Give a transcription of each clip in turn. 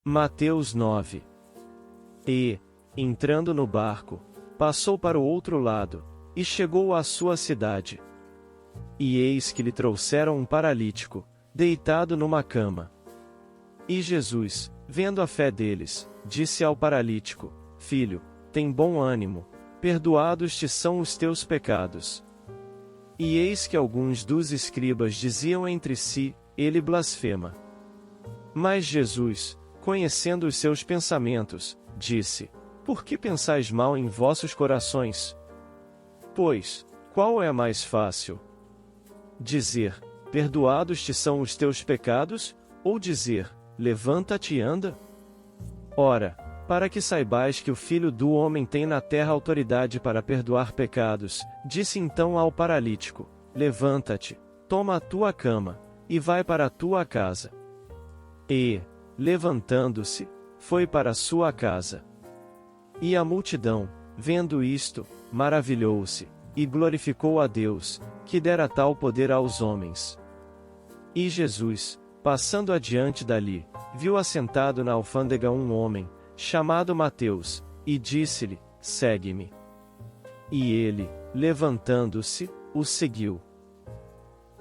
Mateus 9. E, entrando no barco, passou para o outro lado, e chegou à sua cidade. E eis que lhe trouxeram um paralítico, deitado numa cama. E Jesus, vendo a fé deles, disse ao paralítico: Filho, tem bom ânimo, perdoados te são os teus pecados. E eis que alguns dos escribas diziam entre si: Ele blasfema. Mas Jesus, conhecendo os seus pensamentos, disse: Por que pensais mal em vossos corações? Pois, qual é mais fácil? Dizer: Perdoados te são os teus pecados, ou dizer: Levanta-te e anda? Ora, para que saibais que o Filho do Homem tem na terra autoridade para perdoar pecados, disse então ao paralítico: Levanta-te, toma a tua cama, e vai para a tua casa. E, levantando-se, foi para a sua casa. E a multidão, vendo isto, maravilhou-se, e glorificou a Deus, que dera tal poder aos homens. E Jesus, passando adiante dali, viu assentado na alfândega um homem, chamado Mateus, e disse-lhe: Segue-me. E ele, levantando-se, o seguiu.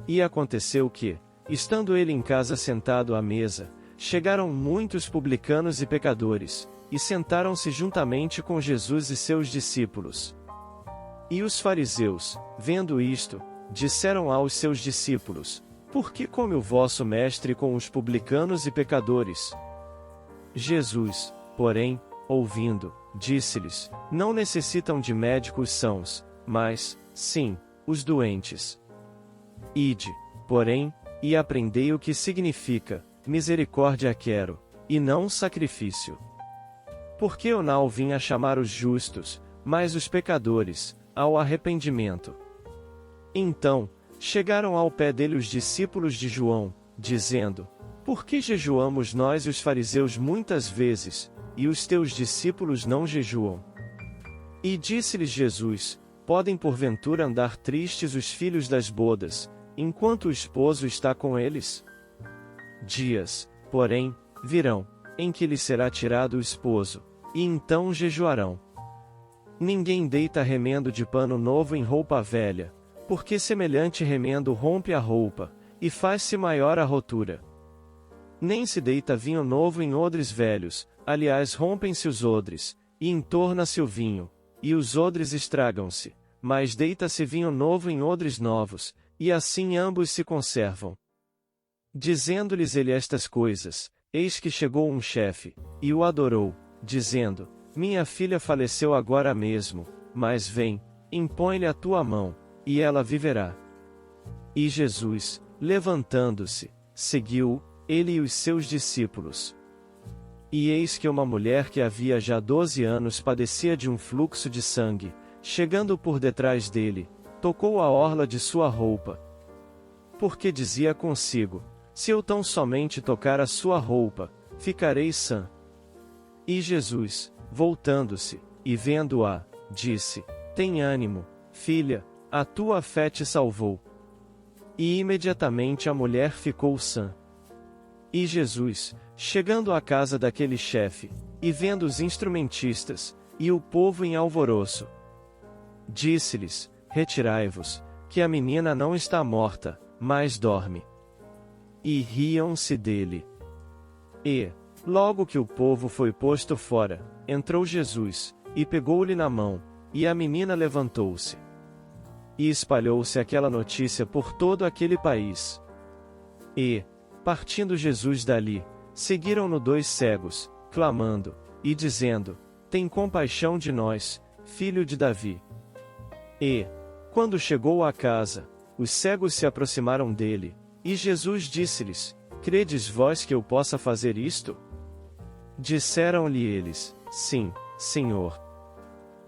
E aconteceu que, estando ele em casa sentado à mesa, chegaram muitos publicanos e pecadores, e sentaram-se juntamente com Jesus e seus discípulos. E os fariseus, vendo isto, disseram aos seus discípulos: Por que come o vosso mestre com os publicanos e pecadores? Jesus, porém, ouvindo, disse-lhes: Não necessitam de médicos sãos, mas, sim, os doentes. Ide, porém, e aprendei o que significa: misericórdia quero, e não sacrifício. Porque eu não vim a chamar os justos, mas os pecadores, ao arrependimento. Então, chegaram ao pé dele os discípulos de João, dizendo: Por que jejuamos nós e os fariseus muitas vezes, e os teus discípulos não jejuam? E disse-lhes Jesus: Podem porventura andar tristes os filhos das bodas, enquanto o esposo está com eles? Dias, porém, virão, em que lhes será tirado o esposo, e então jejuarão. Ninguém deita remendo de pano novo em roupa velha, porque semelhante remendo rompe a roupa, e faz-se maior a rotura. Nem se deita vinho novo em odres velhos, aliás rompem-se os odres, e entorna-se o vinho, e os odres estragam-se, mas deita-se vinho novo em odres novos, e assim ambos se conservam. Dizendo-lhes ele estas coisas, eis que chegou um chefe, e o adorou, dizendo: Minha filha faleceu agora mesmo, mas vem, impõe-lhe a tua mão, e ela viverá. E Jesus, levantando-se, seguiu-o, ele e os seus discípulos. E eis que uma mulher que havia já 12 anos padecia de um fluxo de sangue, chegando por detrás dele, tocou a orla de sua roupa. Porque dizia consigo: Se eu tão somente tocar a sua roupa, ficarei sã. E Jesus, voltando-se, e vendo-a, disse: Tem ânimo, filha, a tua fé te salvou. E imediatamente a mulher ficou sã. E Jesus, chegando à casa daquele chefe, e vendo os instrumentistas, e o povo em alvoroço, disse-lhes: Retirai-vos, que a menina não está morta, mas dorme. E riam-se dele. E, logo que o povo foi posto fora, entrou Jesus, e pegou-lhe na mão, e a menina levantou-se. E espalhou-se aquela notícia por todo aquele país. E, partindo Jesus dali, seguiram-no 2 cegos, clamando, e dizendo: Tem compaixão de nós, filho de Davi. E, quando chegou à casa, os cegos se aproximaram dele, e Jesus disse-lhes: Credes vós que eu possa fazer isto? Disseram-lhe eles: Sim, Senhor.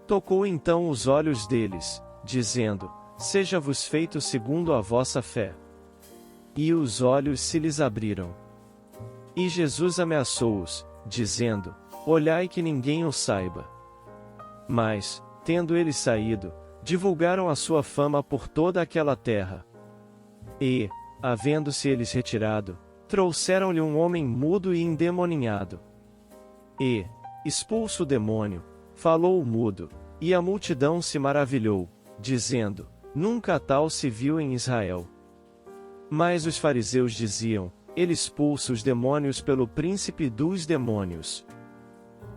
Tocou então os olhos deles, dizendo: Seja-vos feito segundo a vossa fé. E os olhos se lhes abriram. E Jesus ameaçou-os, dizendo: Olhai que ninguém o saiba. Mas, tendo eles saído, divulgaram a sua fama por toda aquela terra. E, havendo-se eles retirado, trouxeram-lhe um homem mudo e endemoninhado. E, expulso o demônio, falou o mudo, e a multidão se maravilhou, dizendo: Nunca tal se viu em Israel. Mas os fariseus diziam: Ele expulsa os demônios pelo príncipe dos demônios.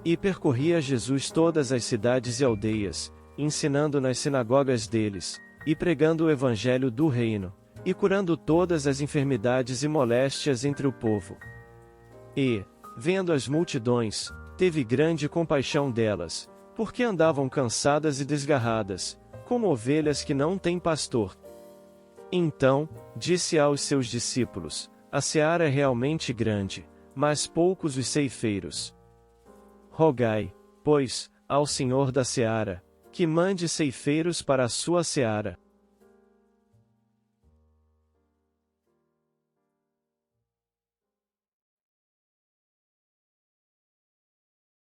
E percorria Jesus todas as cidades e aldeias, ensinando nas sinagogas deles, e pregando o evangelho do reino, e curando todas as enfermidades e moléstias entre o povo. E, vendo as multidões, teve grande compaixão delas, porque andavam cansadas e desgarradas, como ovelhas que não têm pastor. Então, disse aos seus discípulos: A seara é realmente grande, mas poucos os ceifeiros. Rogai, pois, ao Senhor da seara, que mande ceifeiros para a sua seara.